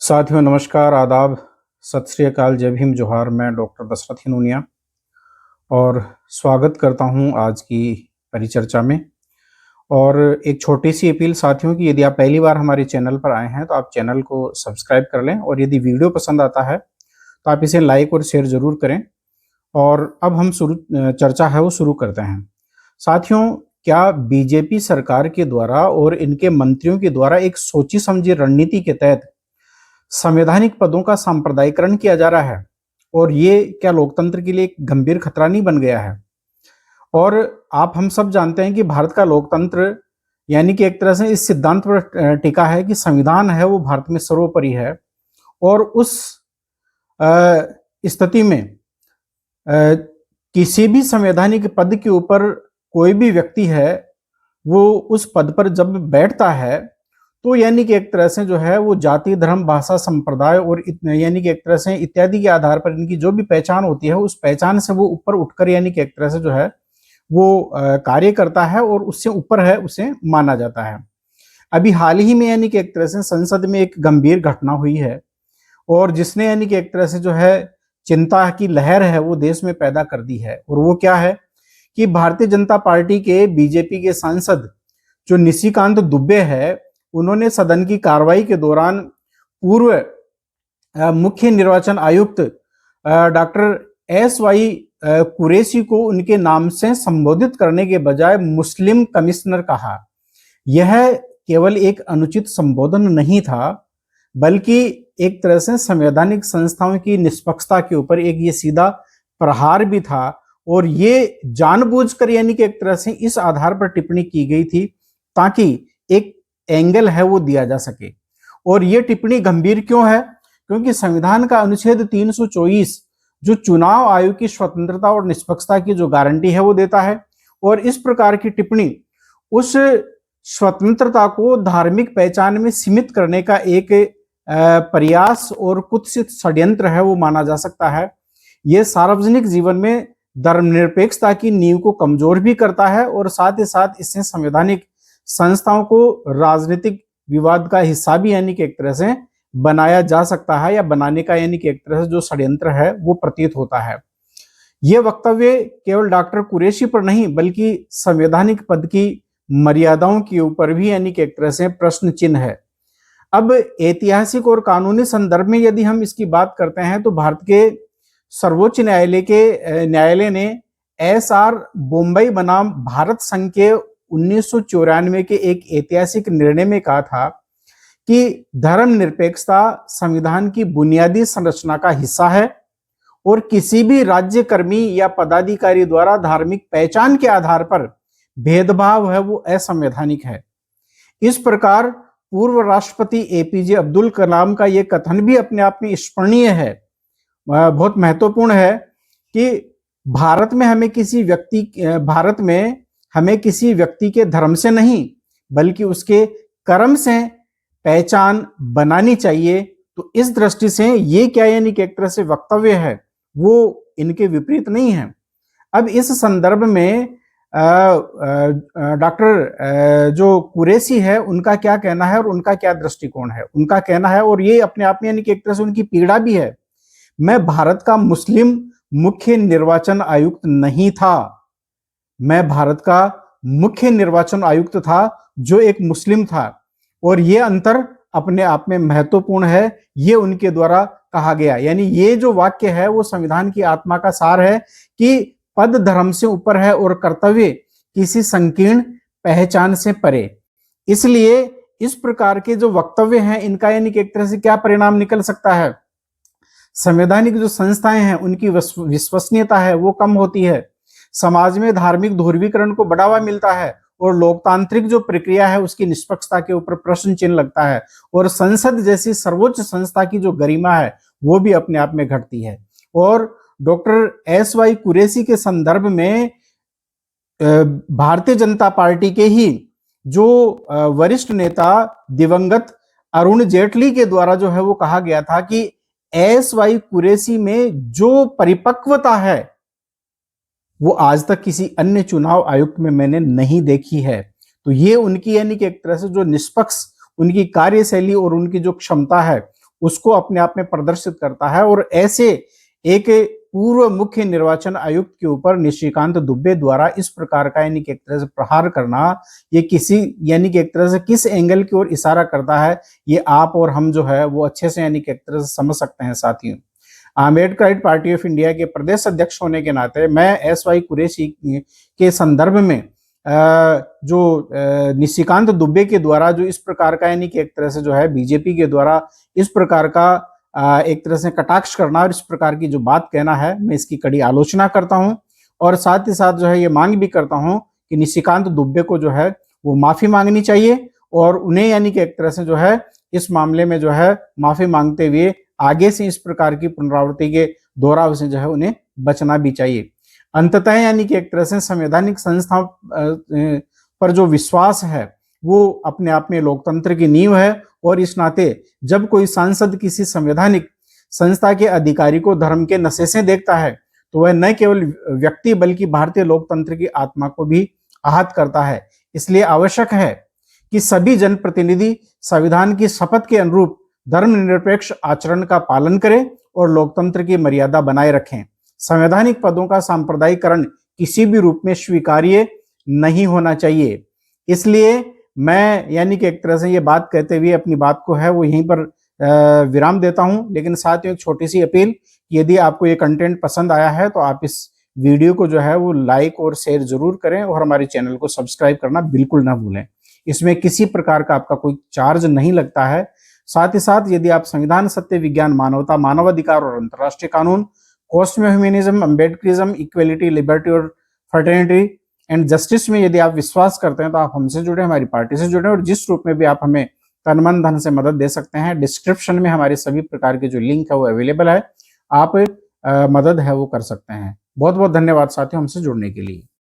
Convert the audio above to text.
साथियों नमस्कार, आदाब, सत श्री अकाल, जय भीम, जोहार। मैं डॉक्टर दशरथ हिनोनिया और स्वागत करता हूं आज की परिचर्चा में। और एक छोटी सी अपील साथियों की, यदि आप पहली बार हमारे चैनल पर आए हैं तो आप चैनल को सब्सक्राइब कर लें और यदि वीडियो पसंद आता है तो आप इसे लाइक और शेयर जरूर करें। और अब हम चर्चा है वो शुरू करते हैं। साथियों, क्या बीजेपी सरकार के द्वारा और इनके मंत्रियों के द्वारा एक सोची समझी रणनीति के तहत संवैधानिक पदों का सांप्रदायिकरण किया जा रहा है? और ये क्या लोकतंत्र के लिए एक गंभीर खतरा नहीं बन गया है? और हम सब जानते हैं कि भारत का लोकतंत्र यानी कि एक तरह से इस सिद्धांत पर टिका है कि संविधान है वो भारत में सर्वोपरि है। और उस स्थिति में किसी भी संवैधानिक पद के ऊपर कोई भी व्यक्ति है वो उस पद पर जब बैठता है तो यानी कि एक तरह से जो है वो जाति, धर्म, भाषा, संप्रदाय और यानी कि एक तरह से इत्यादि के आधार पर इनकी जो भी पहचान होती है उस पहचान से वो ऊपर उठकर यानी कि एक तरह से जो है वो कार्य करता है और उससे ऊपर है उसे माना जाता है। अभी हाल ही में यानी कि एक तरह से संसद में एक गंभीर घटना हुई है और जिसने यानी कि एक तरह से जो है चिंता की लहर है वो देश में पैदा कर दी है। और वो क्या है कि भारतीय जनता पार्टी के बीजेपी के सांसद जो निशिकांत दुबे है, उन्होंने सदन की कार्रवाई के दौरान पूर्व मुख्य निर्वाचन आयुक्त डॉक्टर SY कुरैशी को उनके नाम से संबोधित करने के बजाय मुस्लिम कमिश्नर कहा। यह केवल एक अनुचित संबोधन नहीं था बल्कि एक तरह से संवैधानिक संस्थाओं की निष्पक्षता के ऊपर एक ये सीधा प्रहार भी था। और ये जानबूझकर यानी कि एक तरह से इस आधार पर टिप्पणी की गई थी ताकि एक एंगल है वो दिया जा सके। और ये टिप्पणी गंभीर क्यों है? क्योंकि संविधान का अनुच्छेद 324 जो चुनाव आयोग की स्वतंत्रता और निष्पक्षता की जो गारंटी है वो देता है। और इस प्रकार की टिप्पणी उस स्वतंत्रता को धार्मिक पहचान में सीमित करने का एक प्रयास और कुत्सित षड्यंत्र है वो माना जा सकता है। ये सार्वजनिक जीवन में धर्मनिरपेक्षता की नींव को कमजोर भी करता है और साथ ही साथ इससे संवैधानिक संस्थाओं को राजनीतिक विवाद का हिस्सा भी यानी कि एक तरह से बनाया जा सकता है या बनाने का यानी कि एक तरह से जो षड्यंत्र है वो प्रतीत होता है। यह वक्तव्य केवल डॉक्टर कुरैशी पर नहीं बल्कि संवैधानिक पद की मर्यादाओं के ऊपर भी यानी कि एक तरह से प्रश्न चिन्ह है। अब ऐतिहासिक और कानूनी संदर्भ में यदि हम इसकी बात करते हैं तो भारत के सर्वोच्च न्यायालय ने SR बोम्बई बनाम भारत संघ के 1994 के एक ऐतिहासिक निर्णय में कहा था कि धर्मनिरपेक्षता संविधान की बुनियादी संरचना का हिस्सा है और किसी भी राज्य कर्मी या पदाधिकारी द्वारा धार्मिक पहचान के आधार पर भेदभाव है वो असंवैधानिक है। इस प्रकार पूर्व राष्ट्रपति APJ अब्दुल कलाम का यह कथन भी अपने आप में स्मरणीय है, बहुत महत्वपूर्ण है कि भारत में हमें किसी व्यक्ति के धर्म से नहीं बल्कि उसके कर्म से पहचान बनानी चाहिए। तो इस दृष्टि से ये क्या यानी कि एक तरह से वक्तव्य है वो इनके विपरीत नहीं है। अब इस संदर्भ में डॉक्टर जो कुरैशी है उनका क्या कहना है और उनका क्या दृष्टिकोण है। उनका कहना है, और ये अपने आप में यानी कि एक तरह से उनकी पीड़ा भी है, मैं भारत का मुस्लिम मुख्य निर्वाचन आयुक्त नहीं था, मैं भारत का मुख्य निर्वाचन आयुक्त था जो एक मुस्लिम था। और ये अंतर अपने आप में महत्वपूर्ण है, ये उनके द्वारा कहा गया। यानी ये जो वाक्य है वो संविधान की आत्मा का सार है कि पद धर्म से ऊपर है और कर्तव्य किसी संकीर्ण पहचान से परे। इसलिए इस प्रकार के जो वक्तव्य हैं इनका यानी कि एक तरह से क्या परिणाम निकल सकता है? संवैधानिक जो संस्थाएं हैं उनकी विश्वसनीयता है वो कम होती है, समाज में धार्मिक ध्रुवीकरण को बढ़ावा मिलता है और लोकतांत्रिक जो प्रक्रिया है उसकी निष्पक्षता के ऊपर प्रश्न चिन्ह लगता है और संसद जैसी सर्वोच्च संस्था की जो गरिमा है वो भी अपने आप में घटती है। और डॉक्टर SY कुरैशी के संदर्भ में भारतीय जनता पार्टी के ही जो वरिष्ठ नेता दिवंगत अरुण जेटली के द्वारा जो है वो कहा गया था कि SY कुरैशी में जो परिपक्वता है वो आज तक किसी अन्य चुनाव आयुक्त में मैंने नहीं देखी है। तो ये उनकी यानी कि एक तरह से जो निष्पक्ष उनकी कार्यशैली और उनकी जो क्षमता है उसको अपने आप में प्रदर्शित करता है। और ऐसे एक पूर्व मुख्य निर्वाचन आयुक्त के ऊपर निशिकांत दुबे द्वारा इस प्रकार का यानी कि एक तरह से प्रहार करना, ये किसी यानी कि एक तरह से किस एंगल की ओर इशारा करता है, ये आप और हम जो है वो अच्छे से यानी कि एक तरह से समझ सकते हैं साथियों। आम्बेडकराइट पार्टी ऑफ इंडिया के प्रदेश अध्यक्ष होने के नाते मैं एस वाई कुरैशी के संदर्भ में जो निशिकांत दुबे के द्वारा जो इस प्रकार का यानी कि एक तरह से जो है बीजेपी के द्वारा इस प्रकार का एक तरह से कटाक्ष करना और इस प्रकार की जो बात कहना है, मैं इसकी कड़ी आलोचना करता हूं। और साथ ही साथ जो है ये मांग भी करता हूं कि निशिकांत दुबे को जो है वो माफी मांगनी चाहिए और उन्हें यानी कि एक तरह से जो है इस मामले में जो है माफी मांगते हुए आगे से इस प्रकार की पुनरावृत्ति के दोहराव से जो है उन्हें बचना भी चाहिए। अंततः यानी कि एक तरह से संवैधानिक संस्था पर जो विश्वास है वो अपने आप में लोकतंत्र की नींव है। और इस नाते जब कोई सांसद किसी संवैधानिक संस्था के अधिकारी को धर्म के नशे से देखता है तो वह न केवल व्यक्ति बल्कि भारतीय लोकतंत्र की आत्मा को भी आहत करता है। इसलिए आवश्यक है कि सभी जनप्रतिनिधि संविधान की शपथ के अनुरूप धर्मनिरपेक्ष आचरण का पालन करें और लोकतंत्र की मर्यादा बनाए रखें। संवैधानिक पदों का सांप्रदायिकरण किसी भी रूप में स्वीकार्य नहीं होना चाहिए। इसलिए मैं यानी कि एक तरह से ये बात कहते हुए अपनी बात को है वो यहीं पर विराम देता हूं। लेकिन साथ ही एक छोटी सी अपील, यदि आपको ये कंटेंट पसंद आया है तो आप इस वीडियो को जो है वो लाइक और शेयर जरूर करें और हमारे चैनल को सब्सक्राइब करना बिल्कुल ना भूलें। इसमें किसी प्रकार का आपका कोई चार्ज नहीं लगता है। साथ ही साथ यदि आप संविधान, सत्य, विज्ञान, मानवता, मानवाधिकार और अंतर्राष्ट्रीय कानून, कॉस्म ह्यूमनिज्म, अम्बेडकरिज्म, इक्वेलिटी, लिबर्टी और फ्रेटर्निटी एंड जस्टिस में यदि आप विश्वास करते हैं तो आप हमसे जुड़े, हमारी पार्टी से जुड़े और जिस रूप में भी आप हमें तन मन धन से मदद दे सकते हैं। डिस्क्रिप्शन में हमारे सभी प्रकार के जो लिंक है वो अवेलेबल है, आप मदद है वो कर सकते हैं। बहुत बहुत धन्यवाद साथियों हमसे जुड़ने के लिए।